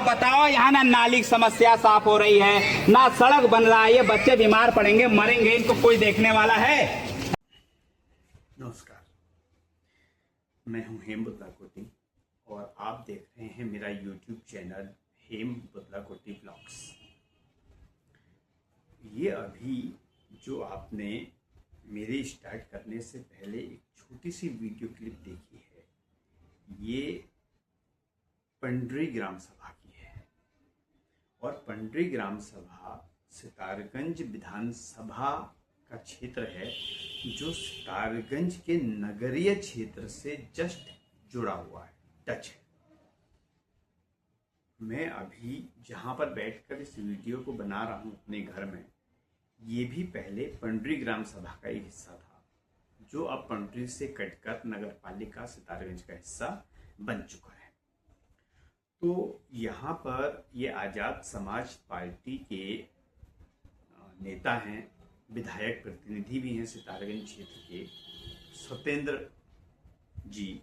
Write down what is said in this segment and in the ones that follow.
बताओ, यहाँ ना नाली की समस्या साफ हो रही है, ना सड़क बन रहा है, ये बच्चे बीमार पड़ेंगे, मरेंगे, इनको कोई देखने वाला है? नमस्कार, मैं हूं हेम बुदलाकोटी और आप देख रहे हैं मेरा YouTube चैनल हेम बुदलाकोटी ब्लॉग्स। ये अभी जो आपने मेरे स्टार्ट करने से पहले एक छोटी सी वीडियो क्लिप देखी है, ये पंडरी ग्राम सभा की है। और पंडरी ग्राम सभा सितारगंज विधानसभा का क्षेत्र है जो सितारगंज के नगरीय क्षेत्र से जस्ट जुड़ा हुआ है, टच है। मैं अभी जहां पर बैठकर इस वीडियो को बना रहा हूं अपने घर में, ये भी पहले पंडरी ग्राम सभा का ही हिस्सा था, जो अब पंडरी से कटकर नगर पालिका सितारगंज का हिस्सा बन चुका है। तो यहाँ पर ये आज़ाद समाज पार्टी के नेता हैं, विधायक प्रतिनिधि भी हैं सितारगंज क्षेत्र के, सत्येंद्र जी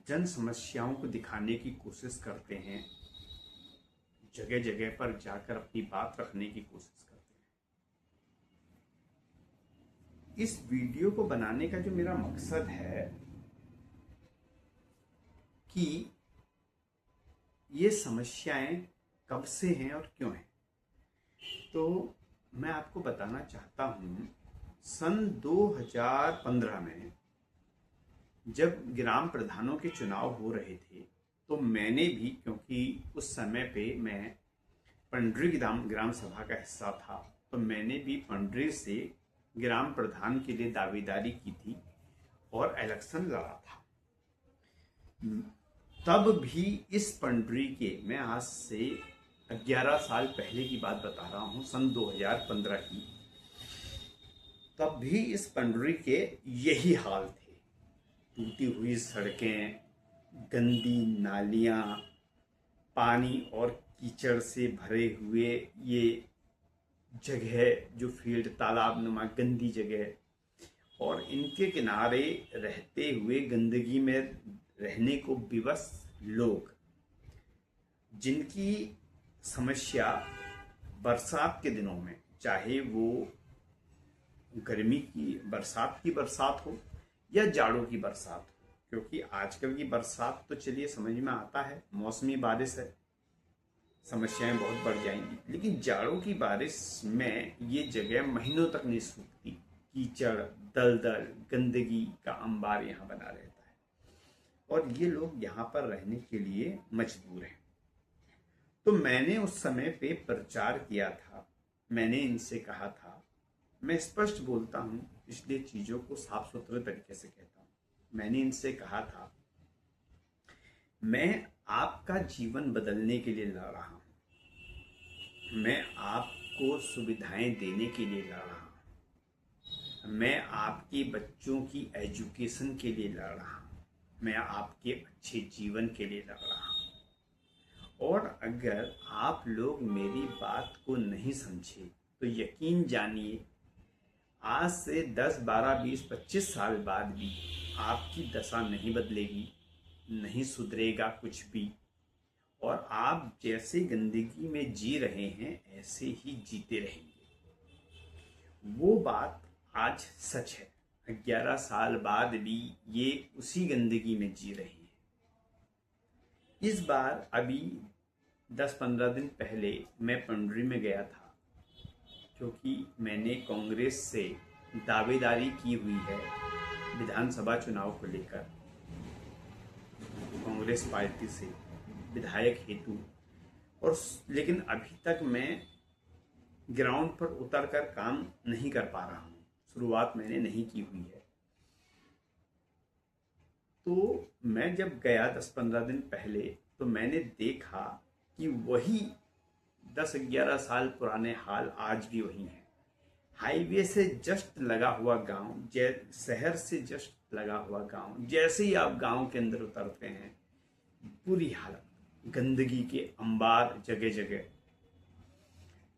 जन समस्याओं को दिखाने की कोशिश करते हैं, जगह जगह पर जाकर अपनी बात रखने की कोशिश करते हैं। इस वीडियो को बनाने का जो मेरा मकसद है कि ये समस्याएं कब से हैं और क्यों हैं, तो मैं आपको बताना चाहता हूं, सन 2015 में जब ग्राम प्रधानों के चुनाव हो रहे थे, तो मैंने भी, क्योंकि उस समय पे मैं पंडरी ग्राम सभा का हिस्सा था, तो मैंने भी पंडरी से ग्राम प्रधान के लिए दावेदारी की थी और इलेक्शन लड़ा था। तब भी इस पंडरी के, मैं आज से 11 साल पहले की बात बता रहा हूँ, सन 2015 की, तब भी इस पंडरी के यही हाल थे। टूटी हुई सड़कें, गंदी नालियाँ, पानी और कीचड़ से भरे हुए ये जगह, जो फील्ड तालाब नुमा गंदी जगह, और इनके किनारे रहते हुए गंदगी में रहने को विवश लोग, जिनकी समस्या बरसात के दिनों में, चाहे वो गर्मी की बरसात हो या जाड़ों की बरसात हो, क्योंकि आजकल की बरसात तो चलिए समझ में आता है, मौसमी बारिश है, समस्याएं बहुत बढ़ जाएंगी, लेकिन जाड़ों की बारिश में ये जगह महीनों तक नहीं सूखती। कीचड़, दलदल, गंदगी का अंबार यहाँ बना रहता है और ये लोग यहाँ पर रहने के लिए मजबूर हैं। तो मैंने उस समय पे प्रचार किया था, मैंने इनसे कहा था, मैं स्पष्ट बोलता हूँ, इसलिए चीज़ों को साफ सुथरे तरीके से कहता हूँ, मैंने इनसे कहा था, मैं आपका जीवन बदलने के लिए लड़ रहा हूँ, मैं आपको सुविधाएं देने के लिए लड़ रहा हूँ, मैं आपके बच्चों की एजुकेशन के लिए लड़ रहा हूँ, मैं आपके अच्छे जीवन के लिए लड़ रहा हूँ। और अगर आप लोग मेरी बात को नहीं समझे तो यकीन जानिए, आज से 10, 12, 20, 25 साल बाद भी आपकी दशा नहीं बदलेगी, नहीं सुधरेगा कुछ भी, और आप जैसे गंदगी में जी रहे हैं ऐसे ही जीते रहेंगे। वो बात आज सच है, 11 साल बाद भी ये उसी गंदगी में जी रहे हैं। इस बार अभी 10-15 दिन पहले मैं पंडरी में गया था, क्योंकि मैंने कांग्रेस से दावेदारी की हुई है विधानसभा चुनाव को लेकर, कांग्रेस पार्टी से विधायक हेतु, और लेकिन अभी तक मैं ग्राउंड पर उतरकर काम नहीं कर पा रहा हूँ, शुरुआत मैंने नहीं की हुई है। तो मैं जब गया 10-15 दिन पहले, तो मैंने देखा कि वही 10-11 साल पुराने हाल आज भी वही हैं। हाईवे से जस्ट लगा हुआ गांव, शहर से जस्ट लगा हुआ गांव, जैसे ही आप गांव के अंदर उतरते हैं, बुरी हालत, गंदगी के अंबार जगह जगह,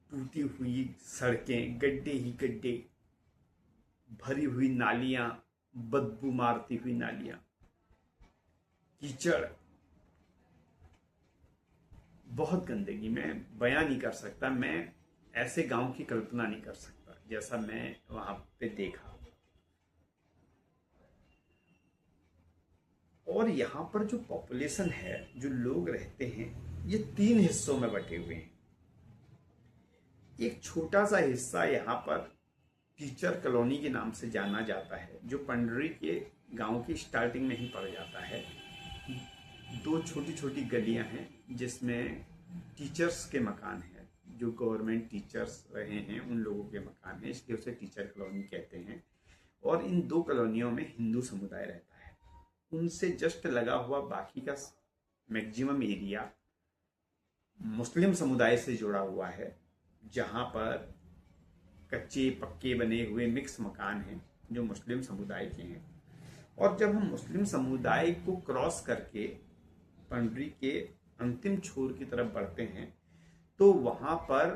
टूटी हुई सड़कें, गड्ढे ही गड्ढे, भरी हुई नालियां, बदबू मारती हुई नालियां, कीचड़, बहुत गंदगी, मैं बयां नहीं कर सकता, मैं ऐसे गांव की कल्पना नहीं कर सकता जैसा मैं वहां पे देखा। और यहाँ पर जो पॉपुलेशन है, जो लोग रहते हैं, ये 3 हिस्सों में बटे हुए हैं। एक छोटा सा हिस्सा यहाँ पर टीचर कॉलोनी के नाम से जाना जाता है, जो पंडरी के गांव की स्टार्टिंग में ही पड़ जाता है। 2 छोटी छोटी गलियां हैं जिसमें टीचर्स के मकान हैं, जो गवर्नमेंट टीचर्स रहे हैं उन लोगों के मकान हैं, इसलिए उसे टीचर कॉलोनी कहते हैं। और इन 2 कॉलोनियों में हिंदू समुदाय रहता है। उनसे जस्ट लगा हुआ बाकी का मैक्सिमम एरिया मुस्लिम समुदाय से जुड़ा हुआ है, जहां पर कच्चे पक्के बने हुए मिक्स मकान हैं जो मुस्लिम समुदाय के हैं। और जब हम मुस्लिम समुदाय को क्रॉस करके पंडरी के अंतिम छोर की तरफ बढ़ते हैं तो वहां पर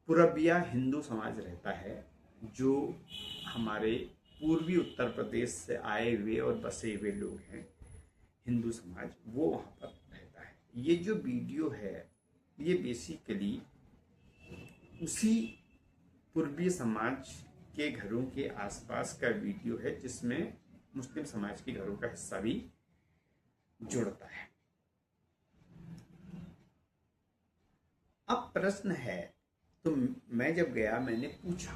पूरबिया हिंदू समाज रहता है, जो हमारे पूर्वी उत्तर प्रदेश से आए हुए और बसे हुए लोग हैं, हिंदू समाज, वो वहां पर रहता है। ये जो वीडियो है ये बेसिकली उसी पूर्वी समाज के घरों के आसपास का वीडियो है, जिसमें मुस्लिम समाज के घरों का हिस्सा भी जुड़ता है। अब प्रश्न है, तो मैं जब गया मैंने पूछा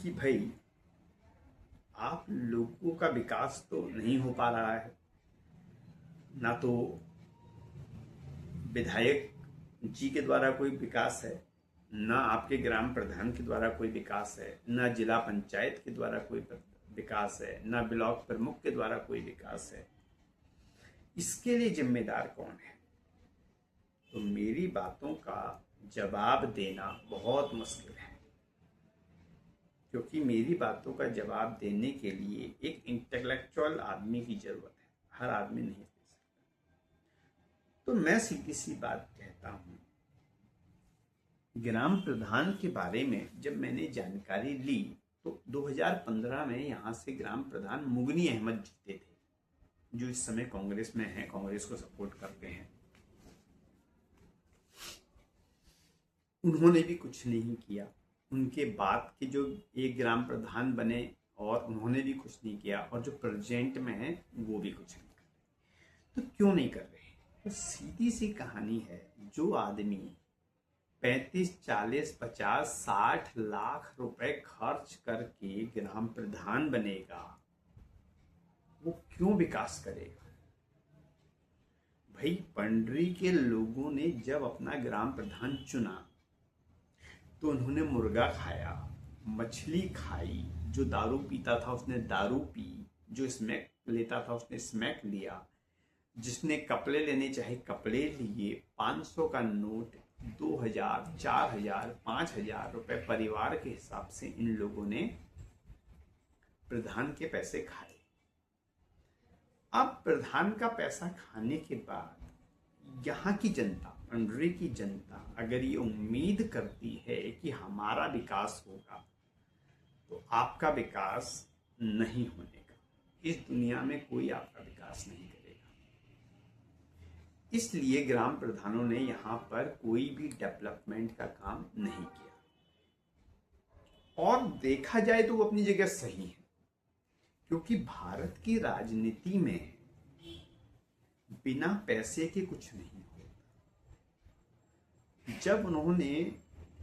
कि भाई आप लोगों का विकास तो नहीं हो पा रहा है, ना तो विधायक जी के द्वारा कोई विकास है, ना आपके ग्राम प्रधान के द्वारा कोई विकास है, ना जिला पंचायत के द्वारा कोई विकास है, ना ब्लॉक प्रमुख के द्वारा कोई विकास है। इसके लिए जिम्मेदार कौन है? तो मेरी बातों का जवाब देना बहुत मुश्किल है, क्योंकि मेरी बातों का जवाब देने के लिए एक इंटेलेक्चुअल आदमी की जरूरत है, हर आदमी नहीं दे सकता। तो मैं सीधी सी बात कहता हूं, ग्राम प्रधान के बारे में जब मैंने जानकारी ली तो 2015 में यहां से ग्राम प्रधान मुगनी अहमद जीते थे, जो इस समय कांग्रेस में हैं, कांग्रेस को सपोर्ट करते हैं। उन्होंने भी कुछ नहीं किया। उनके बाद के जो एक ग्राम प्रधान बने और उन्होंने भी कुछ नहीं किया, और जो प्रेजेंट में है वो भी कुछ नहीं कर रहे। तो क्यों नहीं कर रहे? तो सीधी सी कहानी है, जो आदमी 35, 40, 50, 60 लाख रुपए खर्च करके ग्राम प्रधान बनेगा, वो क्यों विकास करेगा? भाई पंडरी के लोगों ने जब अपना ग्राम प्रधान चुना तो उन्होंने मुर्गा खाया, मछली खाई, जो दारू पीता था उसने दारू पी, जो स्मैक लेता था उसने स्मैक लिया, जिसने कपड़े लेने चाहे कपड़े लिए। 500 का नोट 2000, 4000, 5000 रुपए परिवार के हिसाब से इन लोगों ने प्रधान के पैसे खाए। अब प्रधान का पैसा खाने के बाद यहाँ की जनता, पंडरी की जनता, अगर ये उम्मीद करती है कि हमारा विकास होगा, तो आपका विकास नहीं होने का। इस दुनिया में कोई आपका विकास नहीं करेगा। इसलिए ग्राम प्रधानों ने यहाँ पर कोई भी डेवलपमेंट का काम नहीं किया। और देखा जाए तो वो अपनी जगह सही है, क्योंकि भारत की राजनीति में बिना पैसे के कुछ नहीं होता। जब उन्होंने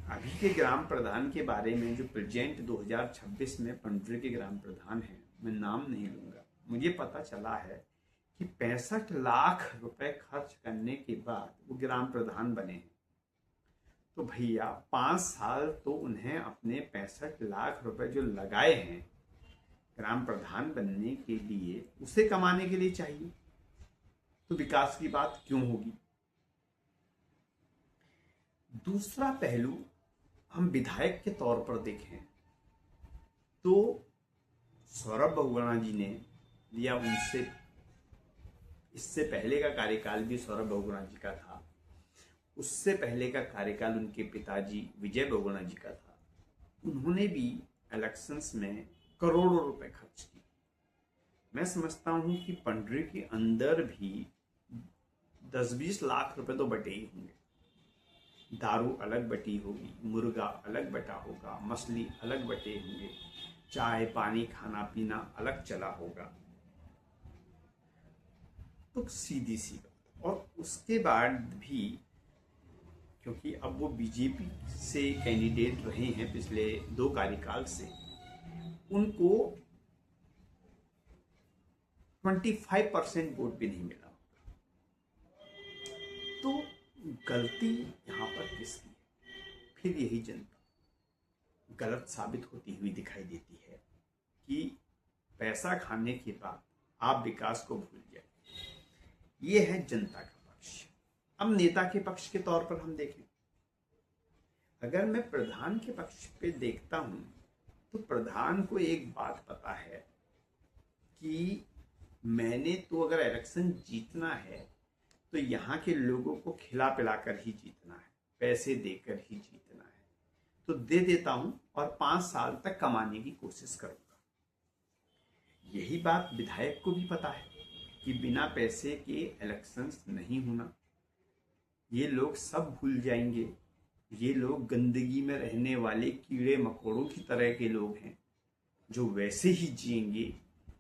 अभी के ग्राम प्रधान के बारे में, जो प्रेजेंट 2026 में पंडरी के ग्राम प्रधान हैं, मैं नाम नहीं लूंगा, मुझे पता चला है कि 65 लाख रुपए खर्च करने के बाद वो ग्राम प्रधान बने हैं। तो भैया 5 साल तो उन्हें अपने 65 लाख रुपए जो लगाए हैं ग्राम प्रधान बनने के लिए, उसे कमाने के लिए चाहिए। तो विकास की बात क्यों होगी? दूसरा पहलू हम विधायक के तौर पर देखें तो सौरभ बहुगुणा जी ने, या उनसे इससे पहले का कार्यकाल भी सौरभ बहुगुणा जी का था, उससे पहले का कार्यकाल उनके पिताजी विजय बहुगुणा जी का था। उन्होंने भी इलेक्शंस में करोड़ों रुपए खर्च किए। मैं समझता हूं कि पंडरी के अंदर भी 10-20 लाख रुपए तो बटे ही होंगे। दारू अलग बटी होगी, मुर्गा अलग बटा होगा, मछली अलग बटे होंगे, चाय पानी खाना पीना अलग चला होगा। तो सीधी सी बात। और उसके बाद भी, क्योंकि अब वो बीजेपी से कैंडिडेट रहे हैं पिछले 2 कार्यकाल से, उनको 25% वोट भी नहीं मिला। तो गलती यहाँ पर किसकी है? फिर यही जनता गलत साबित होती हुई दिखाई देती है कि पैसा खाने के बाद आप विकास को भूल जाए। ये है जनता का पक्ष। अब नेता के पक्ष के तौर पर हम देखें, अगर मैं प्रधान के पक्ष पे देखता हूं तो प्रधान को एक बात पता है कि मैंने तो अगर इलेक्शन जीतना है तो यहाँ के लोगों को खिला पिला कर ही जीतना है, पैसे देकर ही जीतना है। तो दे देता हूं और 5 साल तक कमाने की कोशिश करूंगा। यही बात विधायक को भी पता है कि बिना पैसे के इलेक्शंस नहीं होना। ये लोग सब भूल जाएंगे। ये लोग गंदगी में रहने वाले कीड़े मकोड़ों की तरह के लोग हैं जो वैसे ही जिएंगे।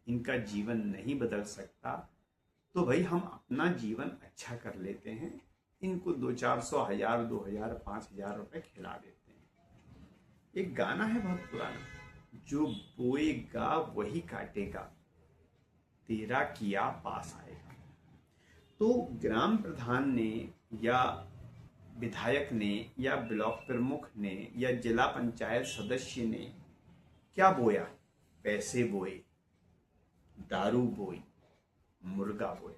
इनका जीवन नहीं बदल सकता। तो भाई हम अपना जीवन अच्छा कर लेते हैं, इनको 200-400, 1000, 2000, 5000 रुपए खिला देते हैं। एक गाना है बहुत पुराना, जो बोएगा वही काटेगा, तेरा किया पास आएगा। तो ग्राम प्रधान ने या विधायक ने या ब्लॉक प्रमुख ने या जिला पंचायत सदस्य ने क्या बोया? पैसे बोए, दारू बोई, मुर्गा बोए।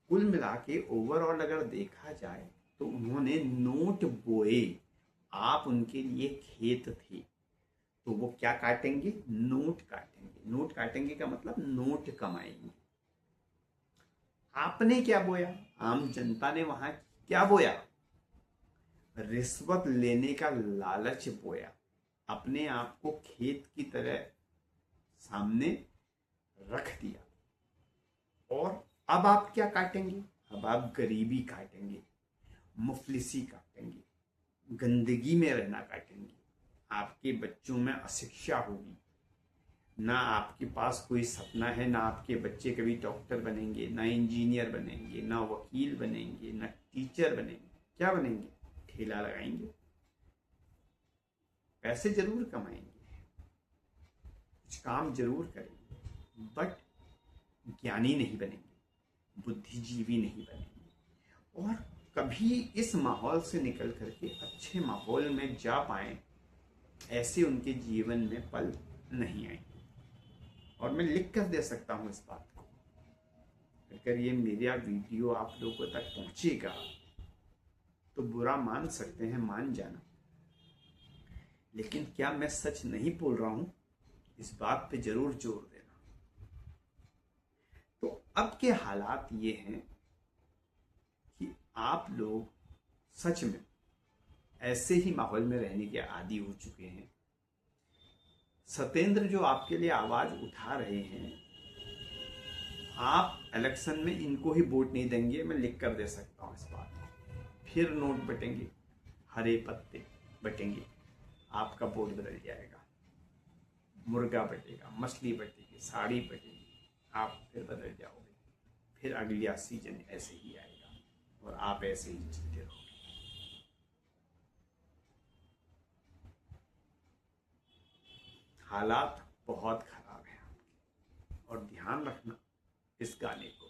कुल मिला के ओवरऑल अगर देखा जाए तो उन्होंने नोट बोए। आप उनके लिए खेत थे, तो वो क्या काटेंगे? नोट काटेंगे। नोट काटेंगे का मतलब नोट कमाएंगे। आपने क्या बोया? आम जनता ने वहां क्या बोया? रिश्वत लेने का लालच बोया। अपने आप को खेत की तरह सामने रख दिया। और अब आप क्या काटेंगे? अब आप गरीबी काटेंगे, मुफलिसी काटेंगे, गंदगी में रहना काटेंगे। आपके बच्चों में अशिक्षा होगी, ना आपके पास कोई सपना है, ना आपके बच्चे कभी डॉक्टर बनेंगे, ना इंजीनियर बनेंगे, ना वकील बनेंगे, ना टीचर बनेंगे। क्या बनेंगे? ठेला लगाएंगे, पैसे जरूर कमाएंगे, कुछ काम जरूर करेंगे, बट ज्ञानी नहीं बनेंगे, बुद्धिजीवी नहीं बनेंगे। और कभी इस माहौल से निकल करके अच्छे माहौल में जा पाए, ऐसे उनके जीवन में पल नहीं आएंगे। और मैं लिख कर दे सकता हूं इस बात को। अगर ये मेरा वीडियो आप लोगों तक पहुंचेगा तो बुरा मान सकते हैं, मान जाना, लेकिन क्या मैं सच नहीं बोल रहा हूं, इस बात पे जरूर जोर देना। तो अब के हालात ये हैं कि आप लोग सच में ऐसे ही माहौल में रहने के आदी हो चुके हैं। सत्येंद्र जो आपके लिए आवाज उठा रहे हैं, आप इलेक्शन में इनको ही वोट नहीं देंगे, मैं लिख कर दे सकता हूं इस बात को। फिर नोट बटेंगे, हरे पत्ते बटेंगे, आपका वोट बदल जाएगा। मुर्गा बटेगा, मछली बटेगी, साड़ी बटेगी, आप फिर बदल जाओगे। फिर अगला सीजन ऐसे ही आएगा और आप ऐसे ही जीते रहोगे। हालात बहुत खराब हैं आपके। और ध्यान रखना इस गाने को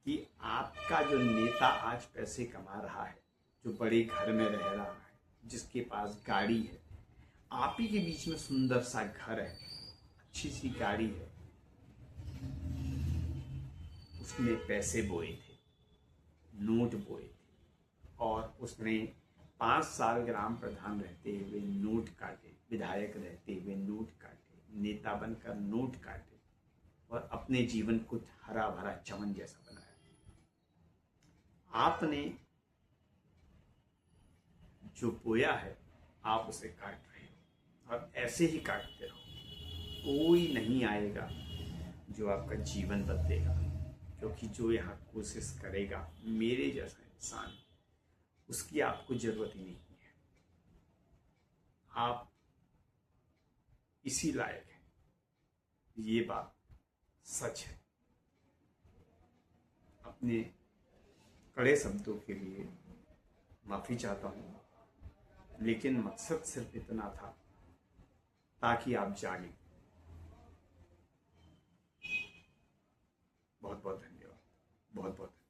कि आपका जो नेता आज पैसे कमा रहा है, जो बड़े घर में रह रहा है, जिसके पास गाड़ी है, आप ही के बीच में सुंदर सा घर है, अच्छी सी गाड़ी है, उसने पैसे बोए थे, नोट बोए थे, और उसने 5 साल ग्राम प्रधान रहते हुए नोट काटे, विधायक रहते हुए नोट काटे, नेता बनकर नोट काटे, और अपने जीवन को हरा भरा चमन जैसा बनाया। आपने जो बोया है, आप उसे काट रहे हो, और ऐसे ही काटते रहो। कोई नहीं आएगा जो आपका जीवन बदलेगा, क्योंकि जो यहाँ कोशिश करेगा मेरे जैसा इंसान, उसकी आपको जरूरत ही नहीं है। आप इसी लायक हैं, ये बात सच है। अपने कड़े शब्दों के लिए माफी चाहता हूं, लेकिन मकसद सिर्फ इतना था ताकि आप जागें। बहुत बहुत धन्यवाद, बहुत बहुत।